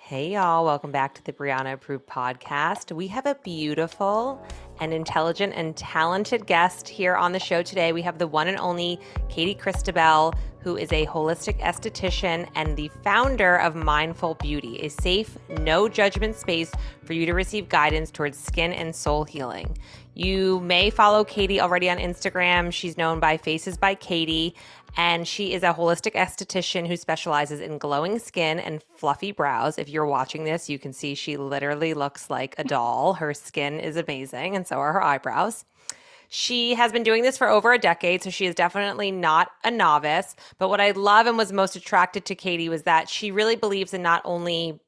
Hey y'all, welcome back to the Brianna Approved Podcast. We have a beautiful and intelligent and talented guest here on the show today. We have the one and only Katey Kristabelle, who is a holistic esthetician and the founder of Mindful Beauty, a safe, no judgment space for you to receive guidance towards skin and soul healing. You may follow Katey already on Instagram. She's known by Faces by Katey, and she is a holistic esthetician who specializes in glowing skin and fluffy brows. If you're watching this, you can see she literally looks like a doll. Her skin is amazing, and so are her eyebrows. She has been doing this for over a decade, so she is definitely not a novice. But what I love and was most attracted to Katey was that she really believes in not only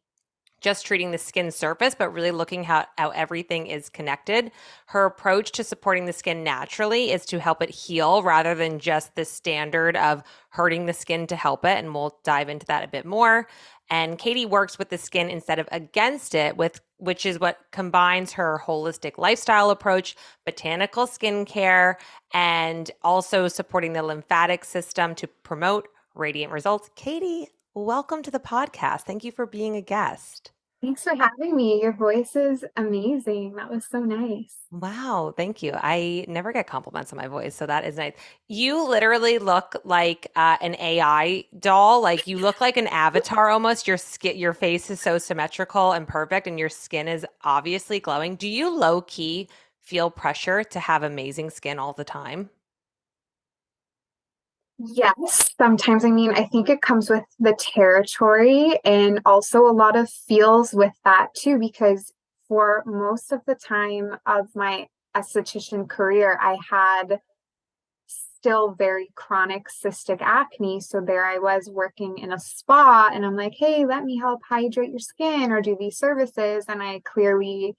just treating the skin surface, but really looking how everything is connected. Her approach to supporting the skin naturally is to help it heal rather than just the standard of hurting the skin to help it. And we'll dive into that a bit more. And Katey works with the skin instead of against it, which is what combines her holistic lifestyle approach, botanical skincare, and also supporting the lymphatic system to promote radiant results. Katey, welcome to the podcast. Thank you for being a guest. Thanks for having me. Your voice is amazing. That was so nice. Wow, thank you. I never get compliments on my voice, so that is nice. You literally look like an AI doll. Like you look like an avatar almost. Your skin, your face is so symmetrical and perfect, and your skin is obviously glowing. Do you low key feel pressure to have amazing skin all the time? Yes, sometimes. I think it comes with the territory and also a lot of feels with that too, because for most of the time of my esthetician career, I had still very chronic cystic acne. So there I was working in a spa and I'm like, hey, let me help hydrate your skin or do these services. And I clearly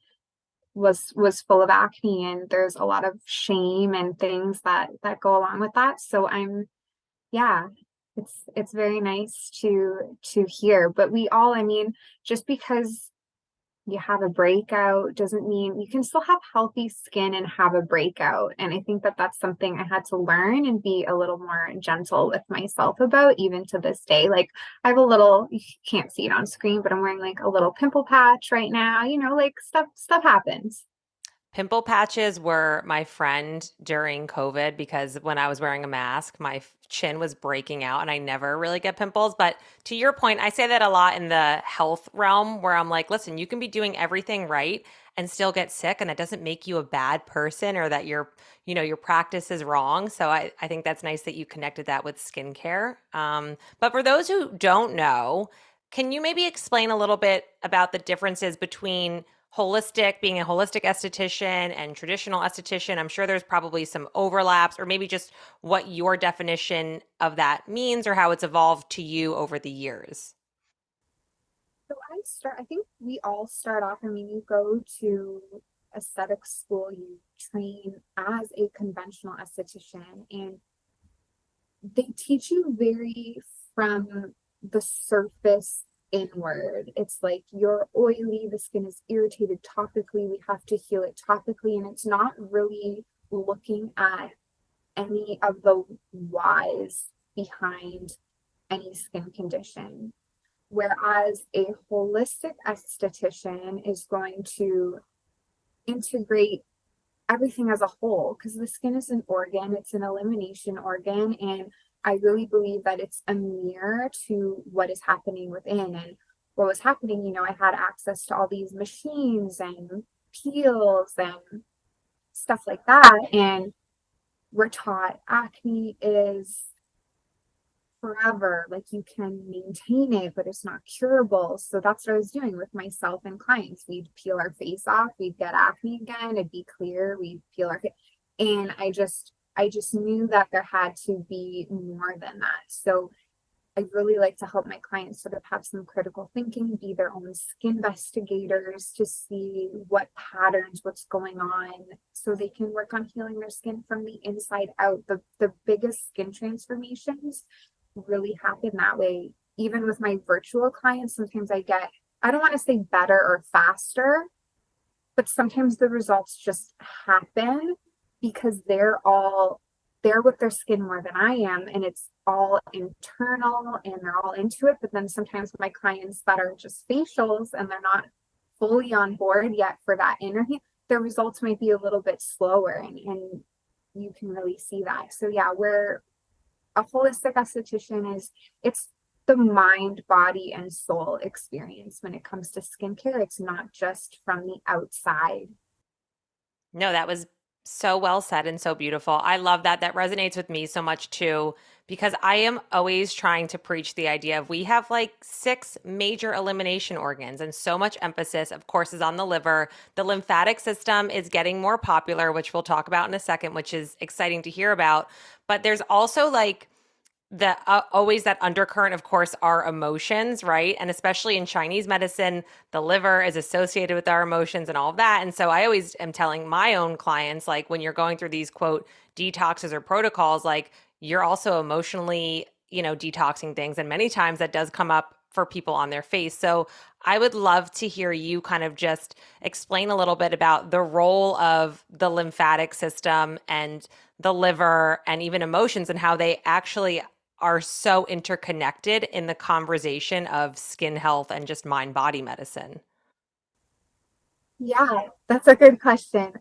was full of acne and there's a lot of shame and things that go along with that. So yeah, it's very nice to hear. But we all, just because you have a breakout doesn't mean you can still have healthy skin and have a breakout. And I think that that's something I had to learn and be a little more gentle with myself about, even to this day. Like I have a little, you can't see it on screen, but I'm wearing like a little pimple patch right now. Like stuff happens. Pimple patches were my friend during COVID because when I was wearing a mask, my chin was breaking out and I never really get pimples. But to your point, I say that a lot in the health realm where I'm like, listen, you can be doing everything right and still get sick, and that doesn't make you a bad person or that your practice is wrong. So I think that's nice that you connected that with skincare. But for those who don't know, can you maybe explain a little bit about the differences between being a holistic esthetician and traditional esthetician? I'm sure there's probably some overlaps, or maybe just what your definition of that means or how it's evolved to you over the years. So I think we all start off, you go to aesthetic school, you train as a conventional esthetician, and they teach you very from the surface inward. It's like you're oily, the skin is irritated topically, we have to heal it topically, and it's not really looking at any of the whys behind any skin condition. Whereas a holistic esthetician is going to integrate everything as a whole because the skin is an organ, it's an elimination organ. And I really believe that it's a mirror to what is happening within. And what was happening, I had access to all these machines and peels and stuff like that. And we're taught acne is forever. Like you can maintain it, but it's not curable. So that's what I was doing with myself and clients. We'd peel our face off, we'd get acne again, it'd be clear, we'd peel our face. And I just knew that there had to be more than that. So I really like to help my clients sort of have some critical thinking, be their own skin investigators to see what patterns, what's going on, so they can work on healing their skin from the inside out. The biggest skin transformations really happen that way. Even with my virtual clients, sometimes I don't want to say better or faster, but sometimes the results just happen because they're all they're with their skin more than I am, and it's all internal and they're all into it. But then sometimes my clients that are just facials and they're not fully on board yet for that inner heat, their results might be a little bit slower, and you can really see that. So yeah, we're a holistic esthetician is it's the mind, body, and soul experience when it comes to skincare. It's not just from the outside. No, that was so well said and so beautiful. I love that. That resonates with me so much too, because I am always trying to preach the idea of we have like six major elimination organs, and so much emphasis, of course, is on the liver. The lymphatic system is getting more popular, which we'll talk about in a second, which is exciting to hear about. But there's also like the always that undercurrent, of course, are emotions, right? And especially in Chinese medicine, the liver is associated with our emotions and all of that. And so I always am telling my own clients, like when you're going through these quote detoxes or protocols, like you're also emotionally, detoxing things. And many times that does come up for people on their face. So I would love to hear you kind of just explain a little bit about the role of the lymphatic system and the liver and even emotions, and how they actually are so interconnected in the conversation of skin health and just mind body medicine. Yeah, that's a good question.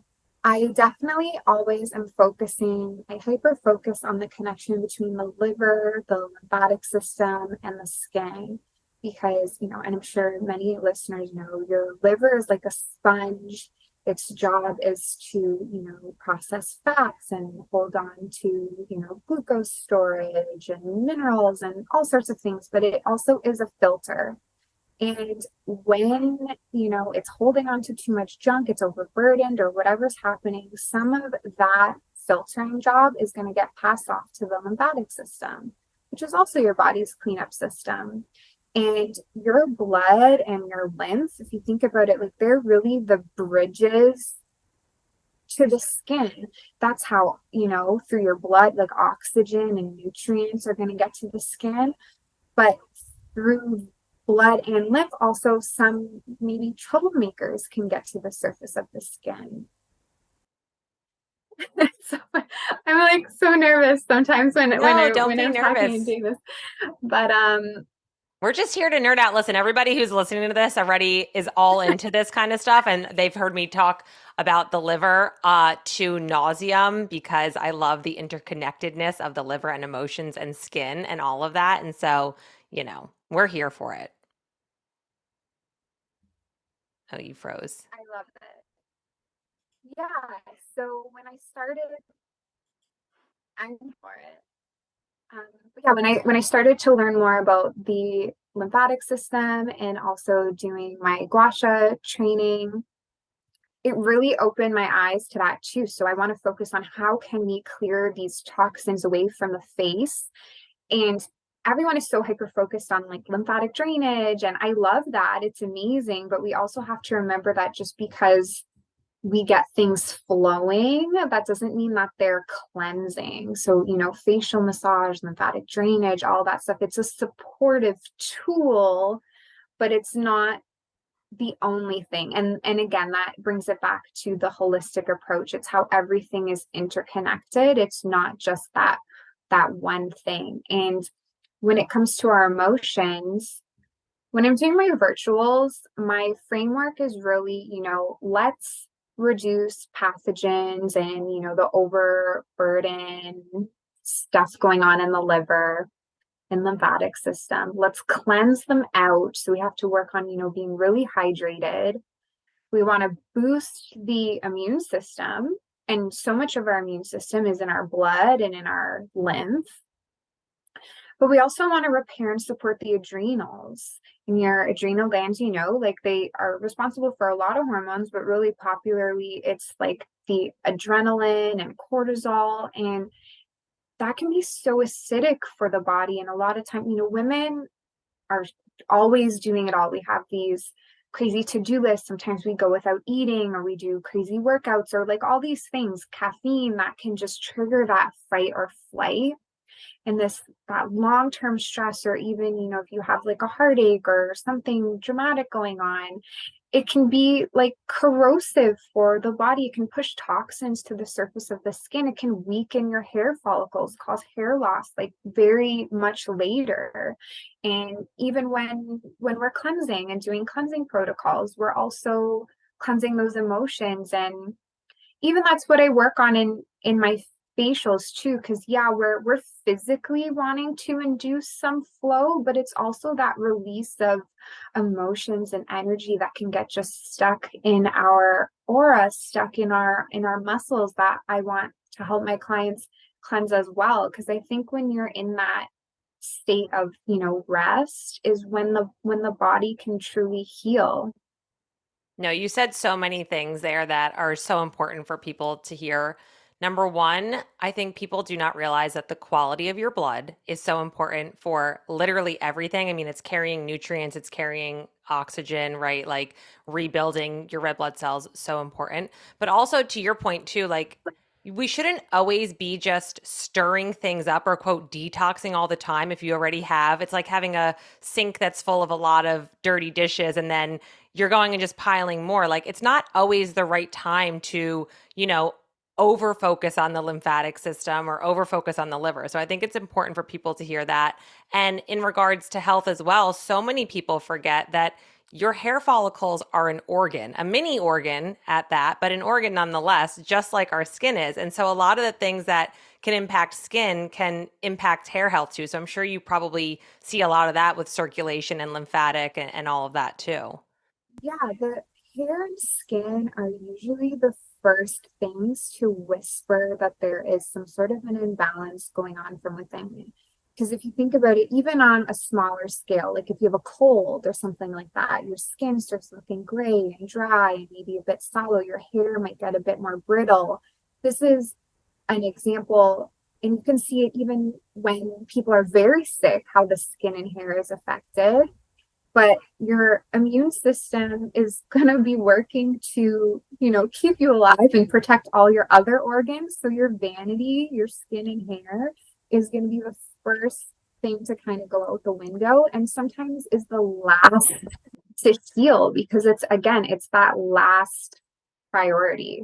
I definitely always am focusing, I hyper focus on the connection between the liver, the lymphatic system, and the skin. Because, and I'm sure many listeners know, your liver is like a sponge. Its job is to, process fats and hold on to, glucose storage and minerals and all sorts of things. But it also is a filter. And when, it's holding on to too much junk, it's overburdened or whatever's happening, some of that filtering job is going to get passed off to the lymphatic system, which is also your body's cleanup system. And your blood and your lymph, if you think about it, like they're really the bridges to the skin. That's how, through your blood, like oxygen and nutrients are going to get to the skin. But through blood and lymph, also some maybe troublemakers can get to the surface of the skin. So I'm like so nervous sometimes when No, don't when be I'm talking and nervous. doing this. But We're just here to nerd out. Listen, everybody who's listening to this already is all into this kind of stuff, and they've heard me talk about the liver to nauseum, because I love the interconnectedness of the liver and emotions and skin and all of that. And so, we're here for it. Oh, you froze. I love it. Yeah. So when I started, I'm for it. But yeah, when I started to learn more about the lymphatic system and also doing my gua sha training, it really opened my eyes to that too. So I want to focus on how can we clear these toxins away from the face. And everyone is so hyper focused on like lymphatic drainage, and I love that. It's amazing, but we also have to remember that just because we get things flowing, that doesn't mean that they're cleansing. So, facial massage, lymphatic drainage, all that stuff, it's a supportive tool, but it's not the only thing. And again, that brings it back to the holistic approach. It's how everything is interconnected. It's not just that one thing. And when it comes to our emotions, when I'm doing my virtuals, my framework is really, let's reduce pathogens and, the overburden stuff going on in the liver and lymphatic system. Let's cleanse them out. So we have to work on, being really hydrated. We want to boost the immune system. And so much of our immune system is in our blood and in our lymph. But we also want to repair and support the adrenals. And your adrenal glands, like they are responsible for a lot of hormones, but really popularly, it's like the adrenaline and cortisol. And that can be so acidic for the body. And a lot of time, women are always doing it all. We have these crazy to-do lists. Sometimes we go without eating, or we do crazy workouts, or like all these things, caffeine that can just trigger that fight or flight. and that long-term stress, or even, if you have like a heartache or something dramatic going on, it can be like corrosive for the body. It can push toxins to the surface of the skin. It can weaken your hair follicles, cause hair loss like very much later. And even when we're cleansing and doing cleansing protocols, we're also cleansing those emotions. And even that's what I work on in my facials too, because yeah, we're physically wanting to induce some flow, but it's also that release of emotions and energy that can get just stuck in our aura, stuck in our muscles, that I want to help my clients cleanse as well. Because I think when you're in that state of, rest, is when the body can truly heal. No, you said so many things there that are so important for people to hear. Number one, I think people do not realize that the quality of your blood is so important for literally everything. I mean, it's carrying nutrients, it's carrying oxygen, right? Like rebuilding your red blood cells, so important. But also to your point too, like we shouldn't always be just stirring things up or quote detoxing all the time if you already have. It's like having a sink that's full of a lot of dirty dishes and then you're going and just piling more. Like it's not always the right time to, over focus on the lymphatic system or over focus on the liver. So I think it's important for people to hear that. And in regards to health as well, so many people forget that your hair follicles are an organ, a mini organ at that, but an organ nonetheless, just like our skin is. And so a lot of the things that can impact skin can impact hair health too. So I'm sure you probably see a lot of that with circulation and lymphatic and all of that too. Yeah, the hair and skin are usually the first things to whisper that there is some sort of an imbalance going on from within. Because if you think about it, even on a smaller scale, like if you have a cold or something like that, your skin starts looking gray and dry and maybe a bit sallow. Your hair might get a bit more brittle. This is an example, and you can see it even when people are very sick, how the skin and hair is affected. But your immune system is going to be working to, keep you alive and protect all your other organs. So your vanity, your skin and hair is going to be the first thing to kind of go out the window, and sometimes is the last to heal, because it's that last priority.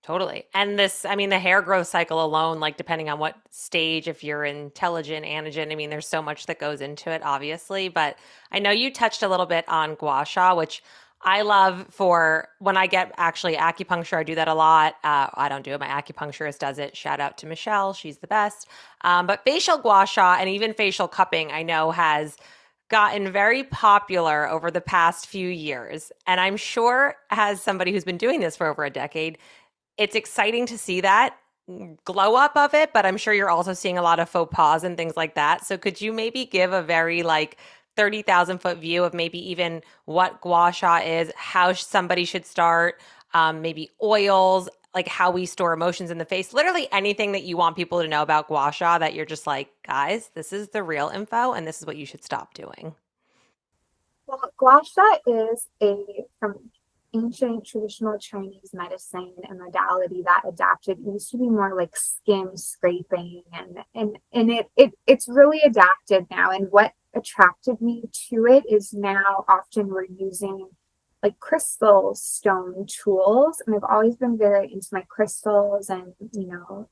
Totally. And this, I mean, the hair growth cycle alone, like depending on what stage, if you're intelligent, anagen, I mean, there's so much that goes into it, obviously. But I know you touched a little bit on gua sha, which I love for when I get actually acupuncture. I do that a lot. I don't do it. My acupuncturist does it. Shout out to Michelle. She's the best. But facial gua sha and even facial cupping, I know has gotten very popular over the past few years. And I'm sure as somebody who's been doing this for over a decade, it's exciting to see that glow up of it, but I'm sure you're also seeing a lot of faux pas and things like that. So could you maybe give a very like 30,000 foot view of maybe even what gua sha is, how somebody should start, maybe oils, like how we store emotions in the face, literally anything that you want people to know about gua sha that you're just like, guys, this is the real info and this is what you should stop doing. Well, gua sha is a from ancient traditional Chinese medicine and modality that adapted. It used to be more like skin scraping, and it's really adapted now. And what attracted me to it is now often we're using like crystal stone tools, and I've always been very into my crystals and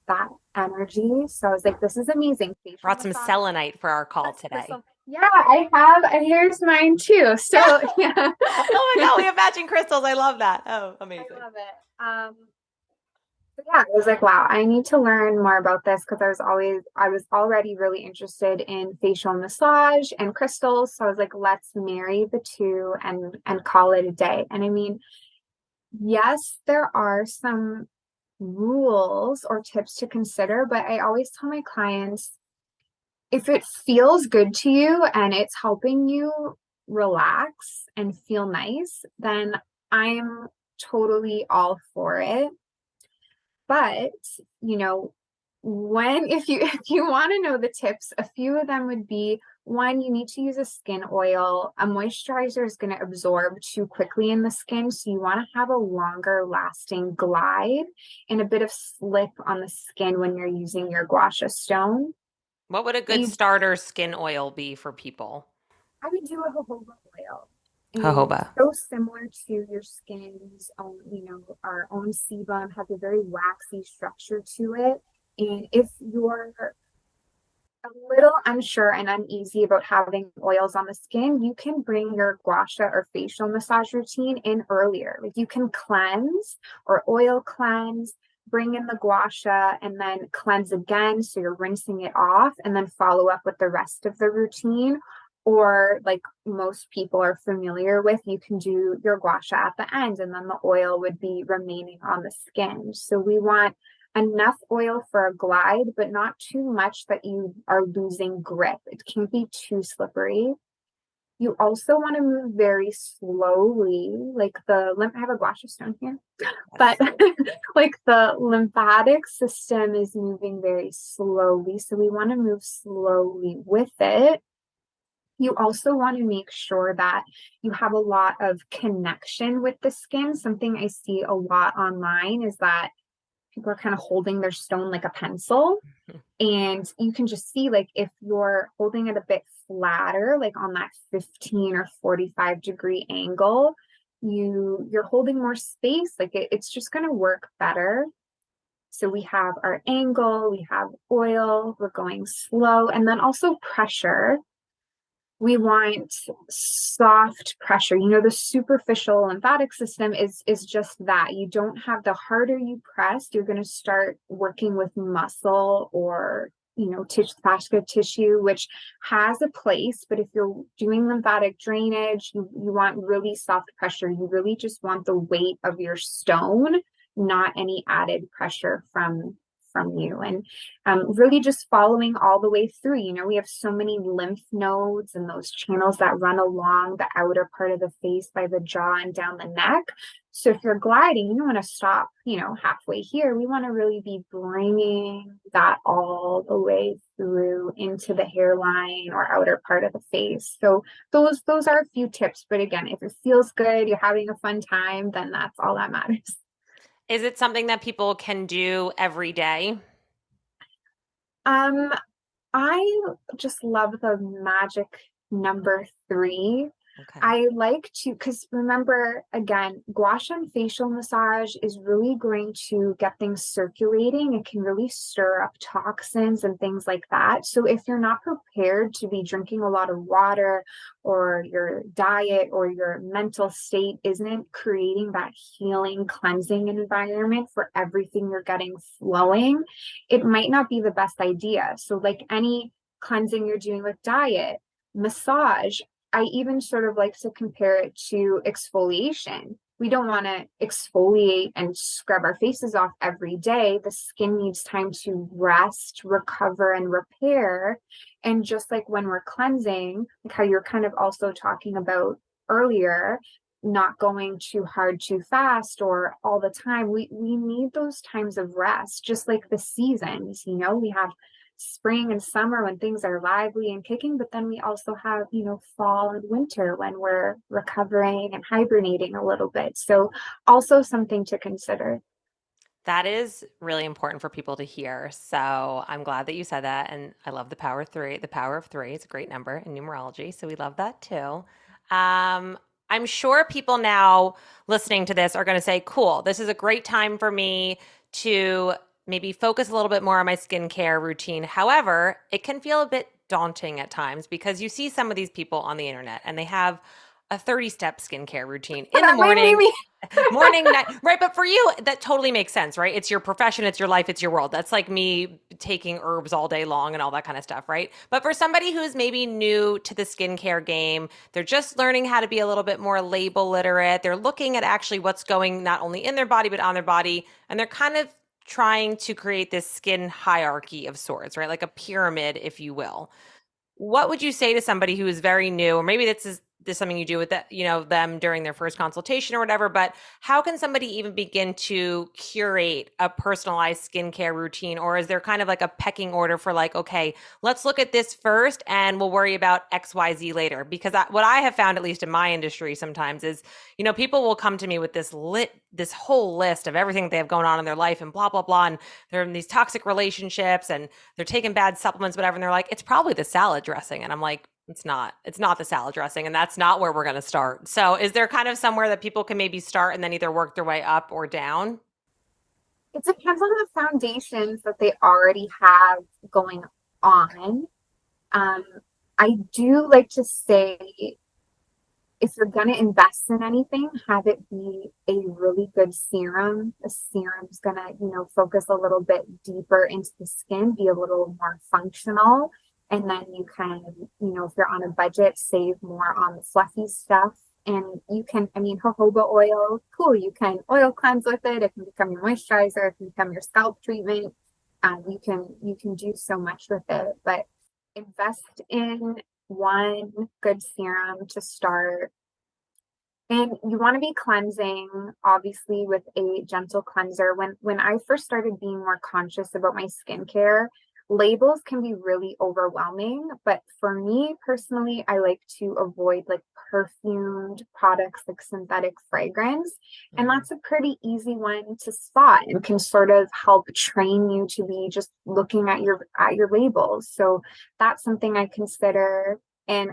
that energy. So I was like, this is amazing. Facial Brought some massage. selenite for our call That's today. crystal. Yeah, I have, and here's mine too. So yeah. Oh my God, we have matching crystals. I love that. Oh, I amazing. love it. But yeah, I was like, wow, I need to learn more about this, because I was already really interested in facial massage and crystals. So I was like, let's marry the two and call it a day. And I mean, yes, there are some rules or tips to consider, but I always tell my clients, if it feels good to you and it's helping you relax and feel nice, then I'm totally all for it. But, you know, when if you want to know the tips, a few of them would be: one, you need to use a skin oil. A moisturizer is going to absorb too quickly in the skin, so you want to have a longer lasting glide and a bit of slip on the skin when you're using your gua sha stone. What would a And good starter skin oil be for people? I would do a jojoba oil. And Jojoba. so similar to your skin's own, our own sebum has a very waxy structure to it. And if you're a little unsure and uneasy about having oils on the skin, you can bring your gua sha or facial massage routine in earlier. Like you can cleanse or oil cleanse, bring in the gua sha, and then cleanse again. So you're rinsing it off and then follow up with the rest of the routine. Or, like most people are familiar with, you can do your gua sha at the end, and then the oil would be remaining on the skin. So we want enough oil for a glide, but not too much that you are losing grip. It can't be too slippery. You also want to move very slowly, like the lymph. I have a gua sha stone here, but Yes. like the lymphatic system is moving very slowly. So we want to move slowly with it. You also want to make sure that you have a lot of connection with the skin. Something I see a lot online is that people are kind of holding their stone like a pencil. And you can just see, like, if you're holding it a bit flatter, like on that 15 or 45-degree angle, you're holding more space. Like it's just going to work better. So we have our angle, we have oil, we're going slow, and then also pressure. We want soft pressure. The superficial lymphatic system is just that. You don't have, the harder you press, you're going to start working with muscle or fascia tissue, which has a place. But if you're doing lymphatic drainage, you want really soft pressure. You really just want the weight of your stone, not any added pressure from you. And really just following all the way through. We have so many lymph nodes and those channels that run along the outer part of the face by the jaw and down the neck. So if you're gliding, you don't want to stop, halfway here. We want to really be bringing that all the way through into the hairline or outer part of the face. So those are a few tips. But again, if it feels good, you're having a fun time, then that's all that matters. Is it something that people can do every day? Um, I just love the magic number 3. Okay. I like to, because remember, again, gua sha and facial massage is really going to get things circulating. It can really stir up toxins and things like that. So if you're not prepared to be drinking a lot of water, or your diet or your mental state isn't creating that healing, cleansing environment for everything you're getting flowing, it might not be the best idea. So like any cleansing you're doing with diet, massage, I even sort of like to compare it to exfoliation. We don't want to exfoliate and scrub our faces off every day. The skin needs time to rest, recover, and repair. And just like when we're cleansing, like how you're kind of also talking about earlier, not going too hard, too fast, or all the time, we need those times of rest, just like the seasons. We have spring and summer when things are lively and kicking, but then we also have, fall and winter when we're recovering and hibernating a little bit. So also something to consider. That is really important for people to hear. So I'm glad that you said that. And I love the power three. The power of three is a great number in numerology. So we love that too. I'm sure people now listening to this are going to say, cool, this is a great time for me to maybe focus a little bit more on my skincare routine. However, it can feel a bit daunting at times because you see some of these people on the internet and they have a 30-step skincare routine in the That might be morning, me. morning, night, right? But for you, that totally makes sense, right? It's your profession, it's your life, it's your world. That's like me taking herbs all day long and all that kind of stuff, right? But for somebody who's maybe new to the skincare game, they're just learning how to be a little bit more label literate. They're looking at actually what's going not only in their body, but on their body. And they're kind of trying to create this skin hierarchy of sorts, right? Like a pyramid, if you will. What would you say to somebody who is very new, or maybe this is this is something you do with them during their first consultation or whatever, but how can somebody even begin to curate a personalized skincare routine? Or is there kind of like a pecking order for like, okay, let's look at this first and we'll worry about XYZ later? Because what I have found, at least in my industry sometimes, is, people will come to me with this whole list of everything they have going on in their life and blah, blah, blah. And they're in these toxic relationships and they're taking bad supplements, whatever. And they're like, it's probably the salad dressing. And I'm like, it's not the salad dressing, and that's not where we're going to start. So is there kind of somewhere that people can maybe start and then either work their way up or down? It depends on the foundations that they already have going on. Um, I do like to say, if you're going to invest in anything, have it be a really good serum. The serum's going to, focus a little bit deeper into the skin, be a little more functional. And then you can, if you're on a budget, save more on the fluffy stuff. And you can, jojoba oil, cool. You can oil cleanse with it. It can become your moisturizer. It can become your scalp treatment. You can do so much with it, but invest in one good serum to start. And you want to be cleansing, obviously, with a gentle cleanser. When I first started being more conscious about my skincare, labels can be really overwhelming. But for me personally, I like to avoid like perfumed products, like synthetic fragrance. And that's a pretty easy one to spot and can sort of help train you to be just looking at your labels. So that's something I consider. And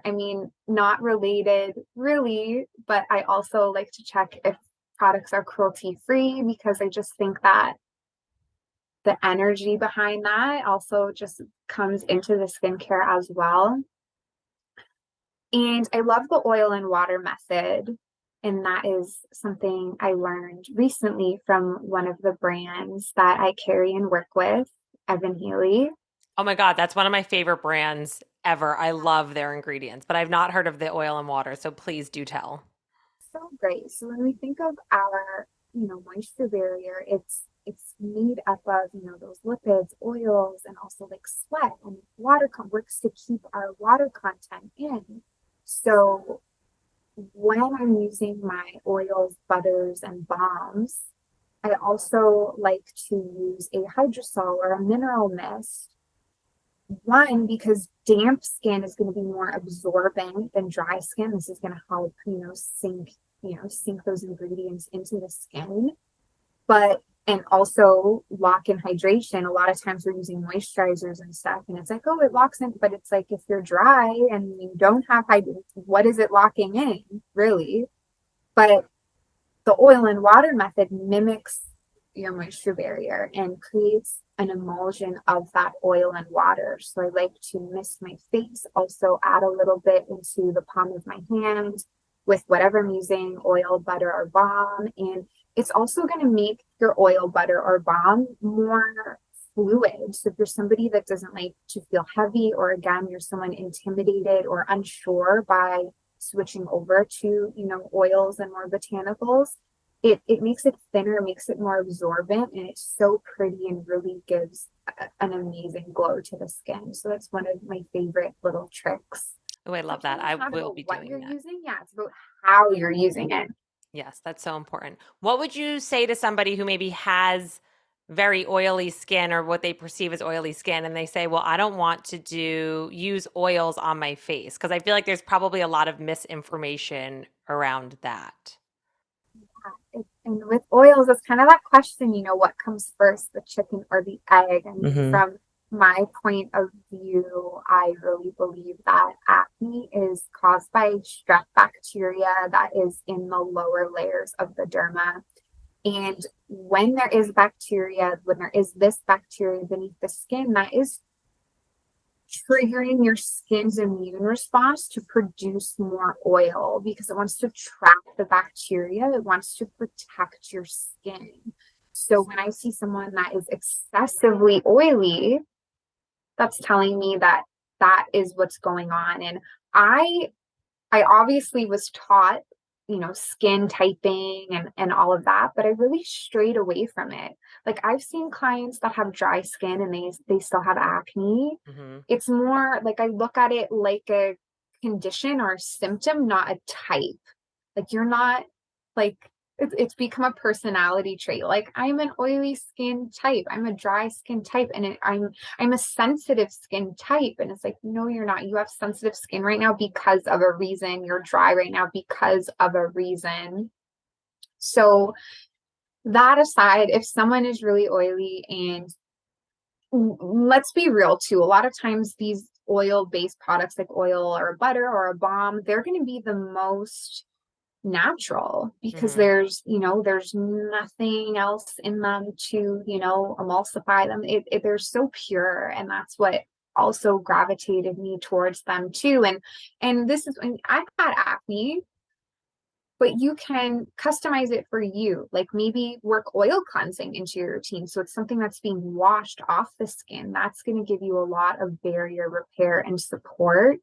not related really, but I also like to check if products are cruelty free, because I just think that the energy behind that also just comes into the skincare as well. And I love the oil and water method. And that is something I learned recently from one of the brands that I carry and work with, Evan Healy. Oh my God, that's one of my favorite brands ever. I love their ingredients, but I've not heard of the oil and water. So please do tell. So great. So when we think of our, moisture barrier, it's made up of, those lipids, oils, and also like sweat, and water works to keep our water content in. So when I'm using my oils, butters, and balms, I also like to use a hydrosol or a mineral mist. One, because damp skin is going to be more absorbent than dry skin. This is going to help, sink those ingredients into the skin. But, and also lock in hydration. A lot of times we're using moisturizers and stuff, and it's like, oh, it locks in. But it's like, if you're dry and you don't have hydration, what is it locking in, really? But the oil and water method mimics your moisture barrier and creates an emulsion of that oil and water. So I like to mist my face, also add a little bit into the palm of my hand with whatever I'm using, oil, butter, or balm. And it's also going to make your oil, butter, or balm more fluid. So if you're somebody that doesn't like to feel heavy, or again, you're someone intimidated or unsure by switching over to, oils and more botanicals, it makes it thinner, makes it more absorbent, and it's so pretty and really gives an amazing glow to the skin. So that's one of my favorite little tricks. Oh, I love that. I will be What doing you're that. using, yeah, it's about how you're using it. Yes, that's so important. What would you say to somebody who maybe has very oily skin or what they perceive as oily skin and they say, "Well, I don't want to use oils on my face," because I feel like there's probably a lot of misinformation around that. And with oils, it's kind of that question, what comes first, the chicken or the egg? From my point of view, I really believe that acne is caused by strep bacteria that is in the lower layers of the derma. And when there is this bacteria beneath the skin, that is triggering your skin's immune response to produce more oil, because it wants to trap the bacteria. It wants to protect your skin. So when I see someone that is excessively oily, that's telling me that that is what's going on. And I obviously was taught, skin typing and all of that, but I really strayed away from it. Like, I've seen clients that have dry skin and they still have acne. Mm-hmm. It's more like I look at it like a condition or symptom, not a type. Like you're not like it's become a personality trait. Like I'm an oily skin type, I'm a dry skin type, and I'm a sensitive skin type. And it's like, no, you're not. You have sensitive skin right now because of a reason. You're dry right now because of a reason. So that aside, if someone is really oily, and let's be real too, a lot of times these oil-based products like oil or a butter or a balm, they're going to be the most natural because Hmm. there's nothing else in them to, emulsify them. They're so pure, and that's what also gravitated me towards them too. And this is when I've had acne, but you can customize it for you. Like maybe work oil cleansing into your routine. So it's something that's being washed off the skin. That's going to give you a lot of barrier repair and support.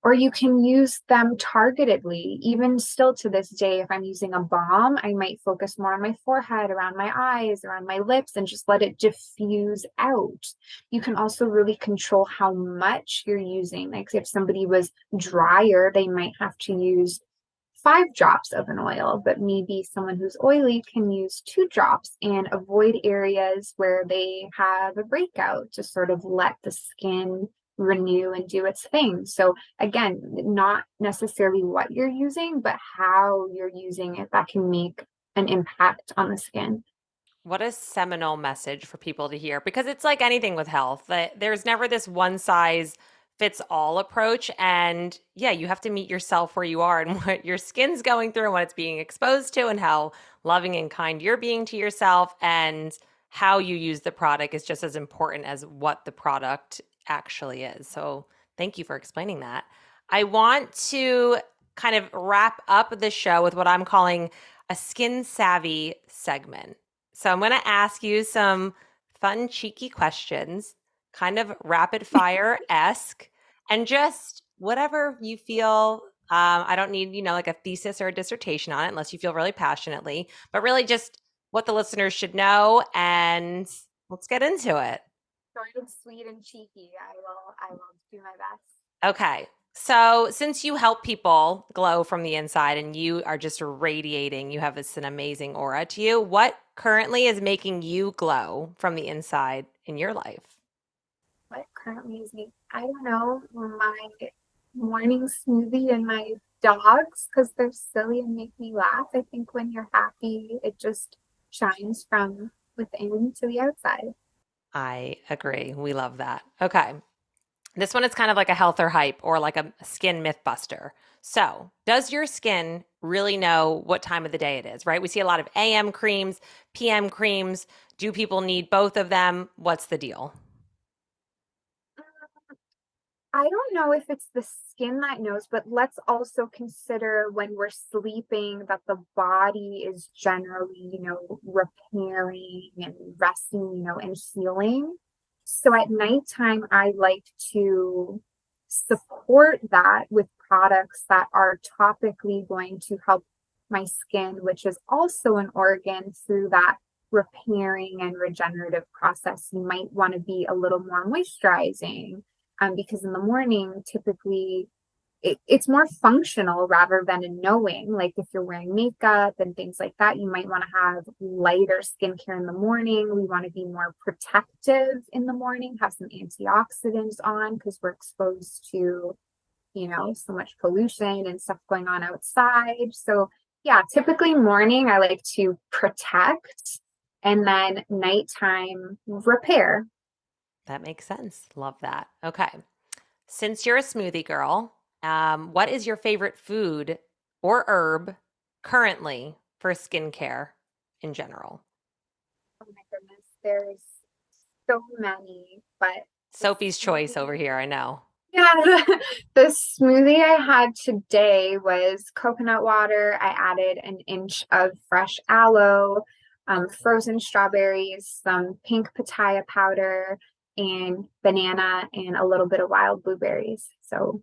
Or you can use them targetedly. Even still to this day, if I'm using a balm, I might focus more on my forehead, around my eyes, around my lips, and just let it diffuse out. You can also really control how much you're using. Like if somebody was drier, they might have to use 5 drops of an oil, but maybe someone who's oily can use 2 drops and avoid areas where they have a breakout to sort of let the skin renew and do its thing. So again, not necessarily what you're using, but how you're using it that can make an impact on the skin. What a seminal message for people to hear, because it's like anything with health, that there's never this one size fits all approach. And yeah, you have to meet yourself where you are and what your skin's going through and what it's being exposed to and how loving and kind you're being to yourself. And how you use the product is just as important as what the product actually is. So thank you for explaining that. I want to kind of wrap up the show with what I'm calling a skin savvy segment. So I'm going to ask you some fun, cheeky questions, kind of rapid fire esque, and just whatever you feel. I don't need, like a thesis or a dissertation on it unless you feel really passionately, but really just what the listeners should know. And let's get into it. Short and sweet and cheeky. I will do my best. Okay. So, since you help people glow from the inside and you are just radiating, you have an amazing aura to you. What currently is making you glow from the inside in your life? What currently is me? I don't know. My morning smoothie and my dogs, because they're silly and make me laugh. I think when you're happy, it just shines from within to the outside. I agree. We love that. Okay. This one is kind of like a health or hype or like a skin myth buster. So, does your skin really know what time of the day it is, right? We see a lot of AM creams, PM creams. Do people need both of them? What's the deal? I don't know if it's the skin that knows, but let's also consider when we're sleeping that the body is generally, repairing and resting, and healing. So at nighttime, I like to support that with products that are topically going to help my skin, which is also an organ, through that repairing and regenerative process. You might want to be a little more moisturizing, because in the morning, typically it's more functional rather than a knowing. Like if you're wearing makeup and things like that, you might want to have lighter skincare in the morning. We want to be more protective in the morning, have some antioxidants on because we're exposed to, so much pollution and stuff going on outside. So yeah, typically morning, I like to protect, and then nighttime repair. That makes sense. Love that. Okay. Since you're a smoothie girl, what is your favorite food or herb currently for skincare in general? Oh my goodness, there's so many, but the Sophie's choice over smoothie, here, I know. yeah, the smoothie I had today was coconut water. I added an inch of fresh aloe, frozen strawberries, some pink pitaya powder, and banana, and a little bit of wild blueberries. So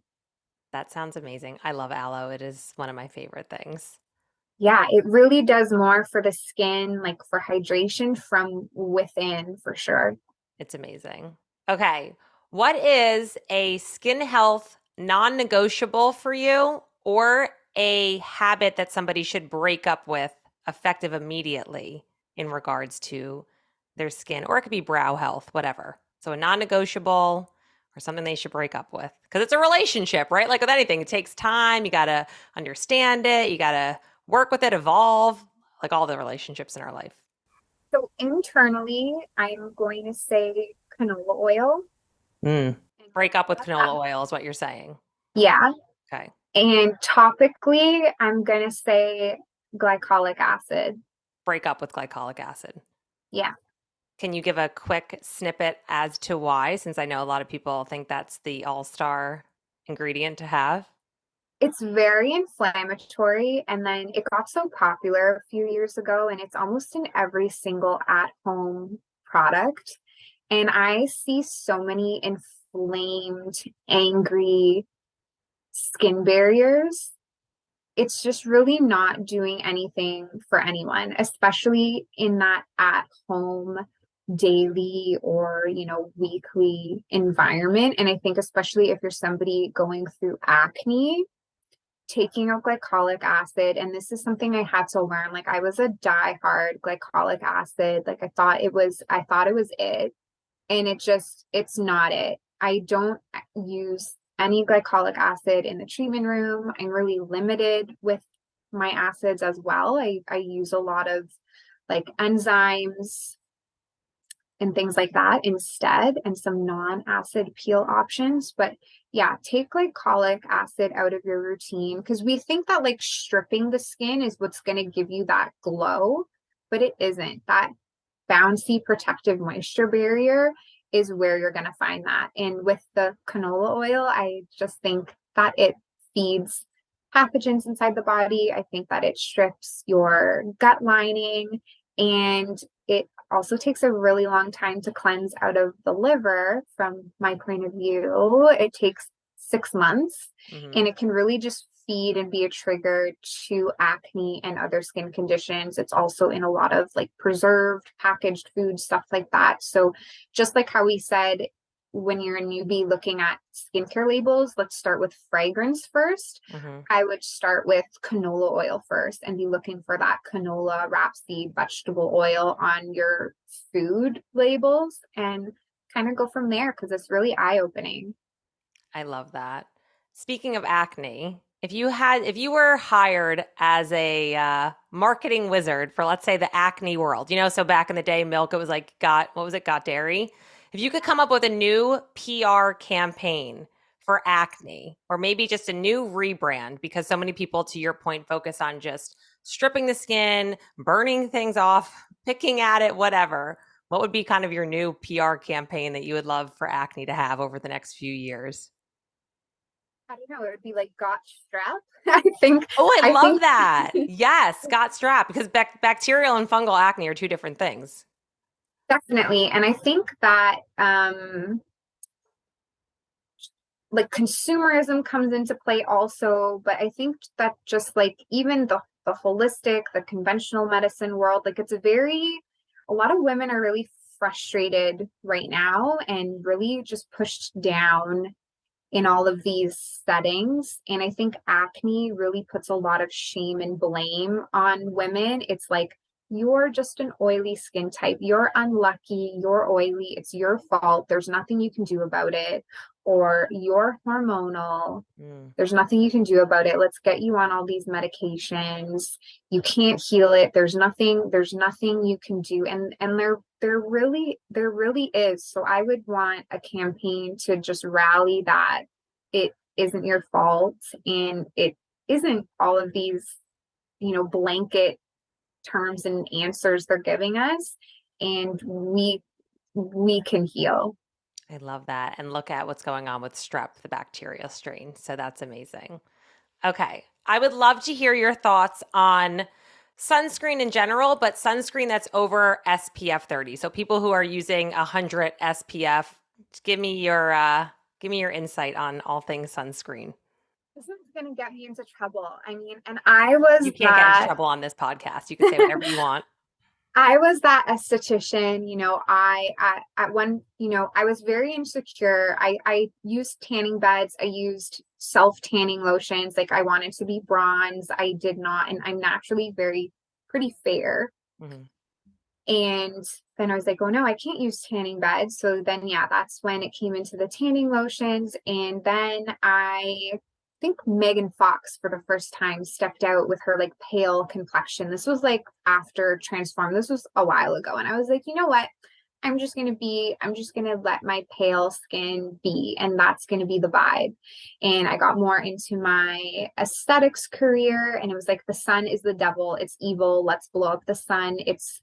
That sounds amazing. I love aloe. It is one of my favorite things. yeah, it really does more for the skin, like for hydration from within for sure. It's amazing. Okay. What is a skin health non-negotiable for you or a habit that somebody should break up with effective immediately in regards to their skin, or it could be brow health, whatever. So a non-negotiable or something they should break up with, because it's a relationship, right? Like with anything, it takes time. You got to understand it. You got to work with it, evolve, like all the relationships in our life. So internally, I'm going to say canola oil. Mm. And Break up with that- canola oil is what you're saying. yeah. Okay. And topically, I'm going to say glycolic acid. Break up with glycolic acid. Yeah. Can you give a quick snippet as to why, since I know a lot of people think that's the all-star ingredient to have? It's very inflammatory. And then it got so popular a few years ago, and it's almost in every single at-home product. And I see so many inflamed, angry skin barriers. It's just really not doing anything for anyone, especially in that at home daily or, weekly environment. And I think especially if you're somebody going through acne, taking a glycolic acid, and this is something I had to learn. Like I was a diehard glycolic acid. Like I thought it was it. And it's not it. I don't use any glycolic acid in the treatment room. I'm really limited with my acids as well. I use a lot of like enzymes and things like that instead, and some non-acid peel options. But yeah, take glycolic acid out of your routine, because we think that like stripping the skin is what's going to give you that glow, but it isn't. That bouncy protective moisture barrier is where you're going to find that. And with the canola oil, I just think that it feeds pathogens inside the body. I think that it strips your gut lining, and it also takes a really long time to cleanse out of the liver. From my point of view, it takes 6 months, Mm-hmm. and it can really just feed and be a trigger to acne and other skin conditions. It's also in a lot of like preserved packaged food, stuff like that. So just like how we said, when you're a newbie looking at skincare labels, let's start with fragrance first. Mm-hmm. I would start with canola oil first and be looking for that canola, rapeseed, vegetable oil on your food labels, and kind of go from there, because it's really eye-opening. I love that. Speaking of acne, if you were hired as a marketing wizard for, let's say, the acne world, so back in the day, milk, it was like what was it, got dairy. If you could come up with a new PR campaign for acne, or maybe just a new rebrand, because so many people, to your point, focus on just stripping the skin, burning things off, picking at it, whatever. What would be kind of your new PR campaign that you would love for acne to have over the next few years? I don't know, it would be like got strep. I think Oh, I I love think that. Yes, Scott Strap, because bacterial and fungal acne are two different things. definitely. And I think that like consumerism comes into play also, but I think that just like even the holistic, the conventional medicine world, like a lot of women are really frustrated right now and really just pushed down in all of these settings. And I think acne really puts a lot of shame and blame on women. It's like, you're just an oily skin type. You're unlucky. You're oily. It's your fault. There's nothing you can do about it. Or you're hormonal. Mm, There's nothing you can do about it. Let's get you on all these medications. You can't heal it. There's nothing you can do. And there really is. So I would want a campaign to just rally that it isn't your fault, and it isn't all of these, blanket terms and answers they're giving us, and we can heal. I love that. And look at what's going on with strep, the bacterial strain. So that's amazing. Okay. I would love to hear your thoughts on sunscreen in general, but sunscreen that's over SPF 30. So people who are using 100 SPF, give me your insight on all things sunscreen. This is going to get me into trouble. I mean, and I was You can't get into that. trouble on this podcast. You can say whatever you want. I was that esthetician, at one, I was very insecure. I used tanning beds. I used self-tanning lotions. Like I wanted to be bronze. I did not, and I'm naturally pretty fair. Mhm. And then I was like, oh no, I can't use tanning beds. So then, yeah, that's when it came into the tanning lotions. And then I think Megan Fox for the first time stepped out with her like pale complexion. This was like after Transform. This was a while ago. And I was like, you know what? I'm just going to let my pale skin be. And that's going to be the vibe. And I got more into my aesthetics career. And it was like, the sun is the devil. It's evil. Let's blow up the sun. It's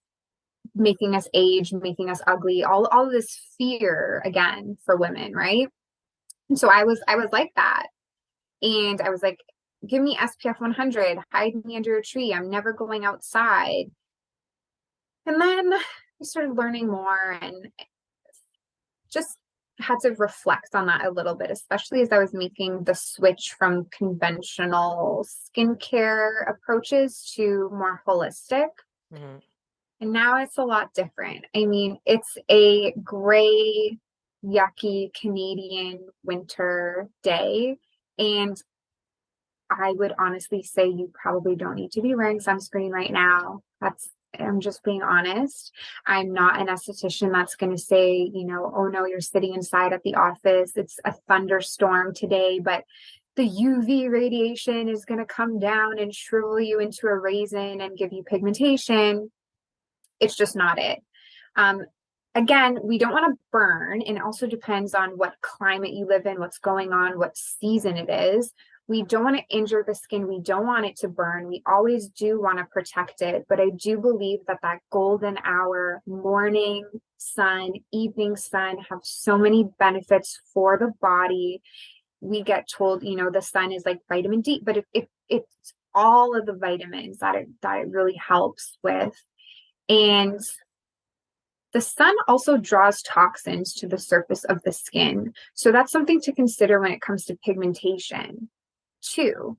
making us age, making us ugly, all of this fear again for women, right? And so I was like that. And I was like, give me SPF 100, hide me under a tree. I'm never going outside. And then I started learning more and just had to reflect on that a little bit, especially as I was making the switch from conventional skincare approaches to more holistic. Mhm. And now it's a lot different. I mean, it's a gray, yucky Canadian winter day. And I would honestly say you probably don't need to be wearing sunscreen right now. I'm just being honest. I'm not an esthetician that's going to say, oh no, you're sitting inside at the office. It's a thunderstorm today, but the UV radiation is going to come down and shrivel you into a raisin and give you pigmentation. It's just not it. Um, Again, we don't want to burn, and it also depends on what climate you live in, what's going on, what season it is. We don't want to injure the skin. We don't want it to burn. We always do want to protect it. But I do believe that that golden hour, morning sun, evening sun have so many benefits for the body. We get told, the sun is like vitamin D, but if it's all of the vitamins that it really helps with. And the sun also draws toxins to the surface of the skin. So that's something to consider when it comes to pigmentation, too.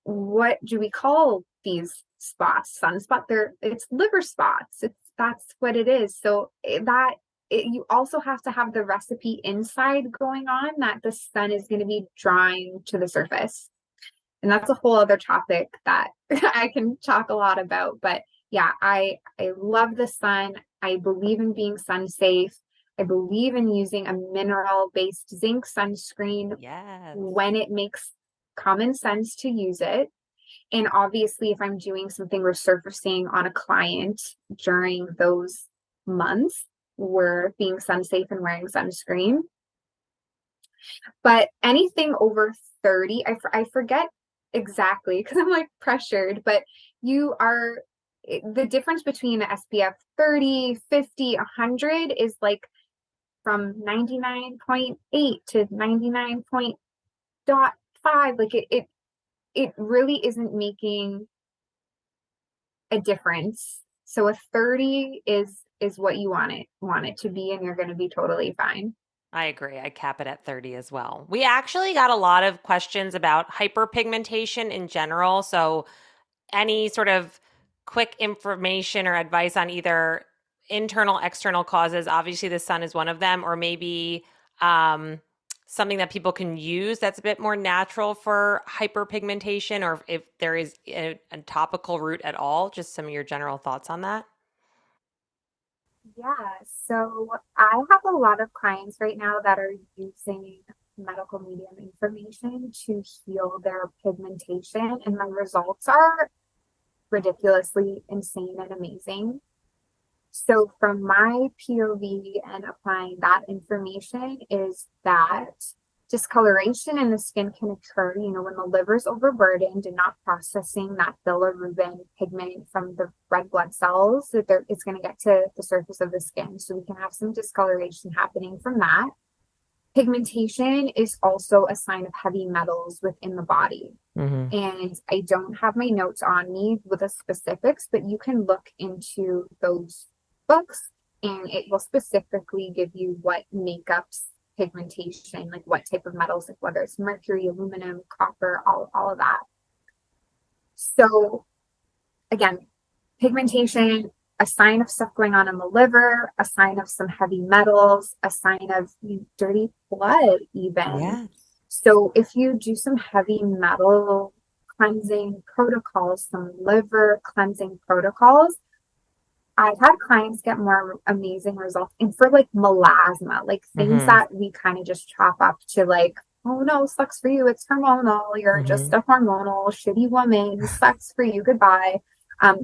What do we call these spots? Sunspot? It's liver spots. That's what it is. So you also have to have the recipe inside going on that the sun is going to be drawing to the surface. And that's a whole other topic that I can talk a lot about. But yeah, I love the sun. I believe in being sun safe. I believe in using a mineral based zinc sunscreen Yes. when it makes common sense to use it. And obviously, if I'm doing something resurfacing on a client during those months, we're being sun safe and wearing sunscreen. But anything over 30, I forget exactly because I'm like pressured, but the difference between SPF 30, 50, 100 is like from 99.8 to 99.5. Like it really isn't making a difference. So a 30 is what you want it to be, and you're going to be totally fine. I agree. I cap it at 30 as well. We actually got a lot of questions about hyperpigmentation in general. So, any sort of quick information or advice on either internal, external causes? Obviously, the sun is one of them, or maybe um, something that people can use that's a bit more natural for hyperpigmentation, or if there is a topical route at all. Just some of your general thoughts on that. Yeah, so I have a lot of clients right now that are using medical medium information to heal their pigmentation, and the results are ridiculously insane and amazing. So, from my POV and applying that information, is that discoloration in the skin can occur, when the liver's overburdened and not processing that bilirubin pigment from the red blood cells, it's going to get to the surface of the skin. So, we can have some discoloration happening from that. Pigmentation is also a sign of heavy metals within the body. Mm-hmm. And I don't have my notes on me with the specifics, but you can look into those books and it will specifically give you what makeups pigmentation, like what type of metals, like whether it's mercury, aluminum, copper, all of that. So again, pigmentation, a sign of stuff going on in the liver, a sign of some heavy metals, a sign of dirty blood, even. Yeah. So if you do some heavy metal cleansing protocols, some liver cleansing protocols, I've had clients get more amazing results. And for like melasma, like things Mm-hmm. that we kind of just chop up to like, oh no, sucks for you. It's hormonal. You're Mm-hmm. just a hormonal shitty woman. Sucks for you. Goodbye.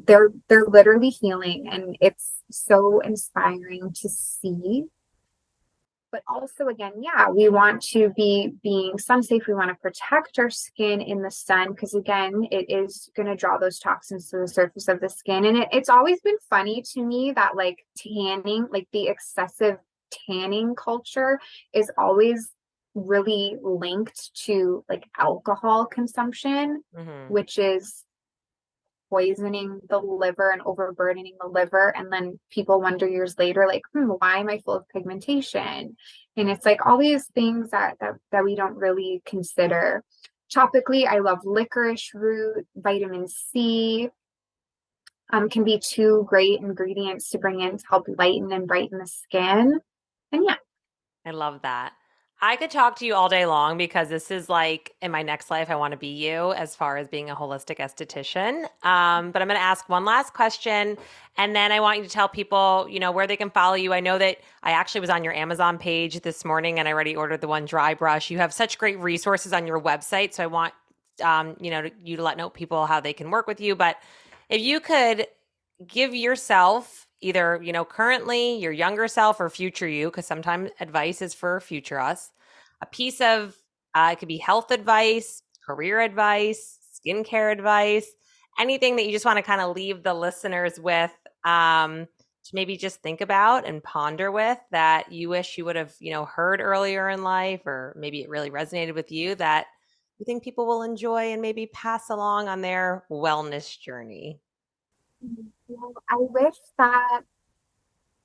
They're literally healing, and it's so inspiring to see. But also, again, yeah, we want to be being sun safe. We want to protect our skin in the sun because, again, it is going to draw those toxins to the surface of the skin. And it's always been funny to me that, like, tanning, like the excessive tanning culture is always really linked to like alcohol consumption, Mm-hmm. which is poisoning the liver and overburdening the liver. And then people wonder years later, like, why am I full of pigmentation? And it's like all these things that we don't really consider. Topically, I love licorice root, vitamin C. Can be two great ingredients to bring in to help lighten and brighten the skin. And yeah. I love that. I could talk to you all day long because this is like in my next life, I want to be you as far as being a holistic esthetician. But I'm going to ask one last question and then I want you to tell people, where they can follow you. I know that I actually was on your Amazon page this morning and I already ordered the one dry brush. You have such great resources on your website. So I want, you to let know people how they can work with you. But if you could give yourself either, currently your younger self or future you, because sometimes advice is for future us, a piece of, it could be health advice, career advice, skincare advice, anything that you just want to kind of leave the listeners with, to maybe just think about and ponder with that you wish you would have, heard earlier in life, or maybe it really resonated with you that you think people will enjoy and maybe pass along on their wellness journey. Well, I wish that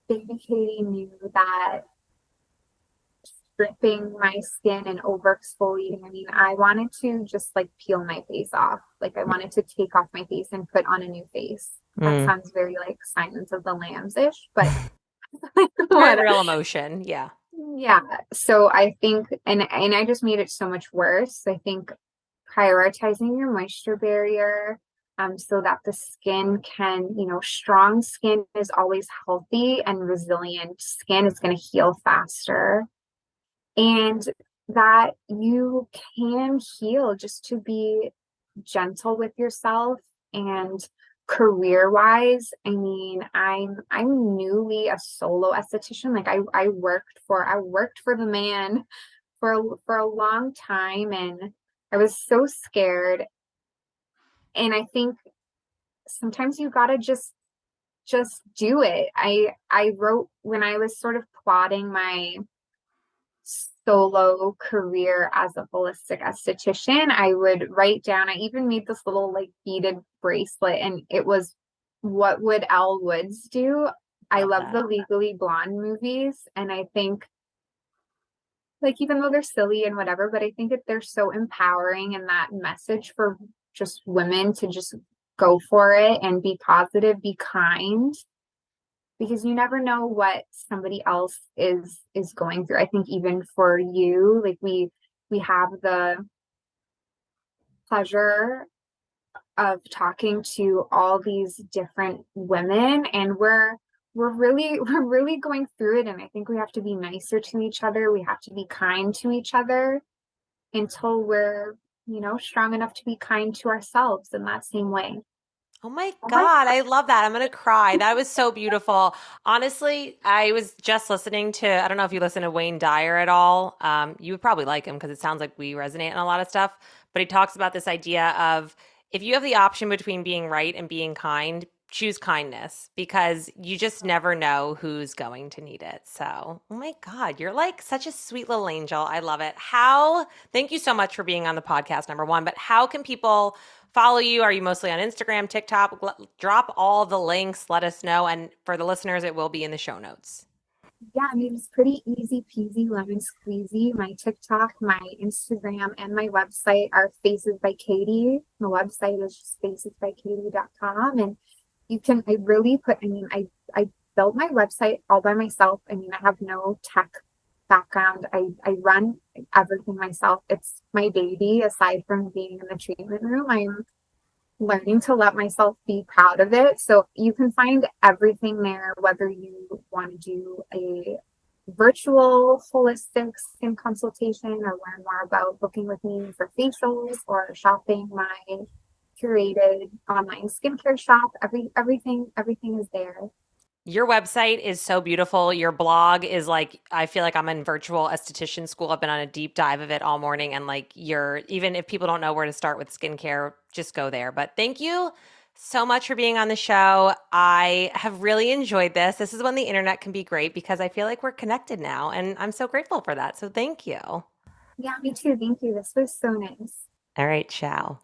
baby Katie knew that stripping my skin and over exfoliating. I mean, I wanted to just like peel my face off. Like I wanted to take off my face and put on a new face. That Mm. sounds very like Silence of the Lambs-ish, but Very what? real emotion. Yeah. Yeah. So I think, and I just made it so much worse. I think prioritizing your moisture barrier, so that the skin can, strong skin is always healthy and resilient. Skin is going to heal faster. And that you can heal just to be gentle with yourself. And career wise, I mean, I'm newly a solo esthetician. Like I worked for the man for a long time, and I was so scared. And I think sometimes you gotta just do it. I wrote when I was sort of plotting my solo career as a holistic esthetician, I would write down, I even made this little like beaded bracelet, and it was, what would Elle Woods do? I Love love that. the Legally Blonde movies, and I think, like, even though they're silly and whatever, but I think that they're so empowering, and that message for just women to just go for it and be positive, be kind, because you never know what somebody else is going through. I think even for you, like we have the pleasure of talking to all these different women, and we're really going through it, and I think we have to be nicer to each other. We have to be kind to each other until we're, strong enough to be kind to ourselves in that same way. Oh my Okay. God, I love that. I'm going to cry. That was so beautiful. Honestly, I was just listening to, I don't know if you listen to Wayne Dyer at all. You would probably like him because it sounds like we resonate on a lot of stuff. But he talks about this idea of if you have the option between being right and being kind, choose kindness because you just never know who's going to need it. So, oh my God, you're like such a sweet little angel. I love it. Thank you so much for being on the podcast, number one, but how can people follow you? Are you mostly on Instagram, TikTok? Drop all the links. Let us know. And for the listeners, it will be in the show notes. Yeah, I mean, it's pretty easy peasy lemon squeezy. My TikTok, my Instagram, and my website are Faces by Katey. The website is just facesbykatie.com. And I really put, I mean, I built my website all by myself. I mean, I have no tech background. I run everything myself. It's my baby. Aside from being in the treatment room, I'm learning to let myself be proud of it. So you can find everything there, whether you want to do a virtual holistic skin consultation or learn more about booking with me for facials or shopping my curated online skincare shop. Everything is there. Your website is so beautiful. Your blog is like, I feel like I'm in virtual esthetician school. I've been on a deep dive of it all morning. And like, even if people don't know where to start with skincare, just go there. But thank you so much for being on the show. I have really enjoyed this. This is when the internet can be great because I feel like we're connected now. And I'm so grateful for that. So thank you. Yeah, me too. Thank you. This was so nice. All right, ciao.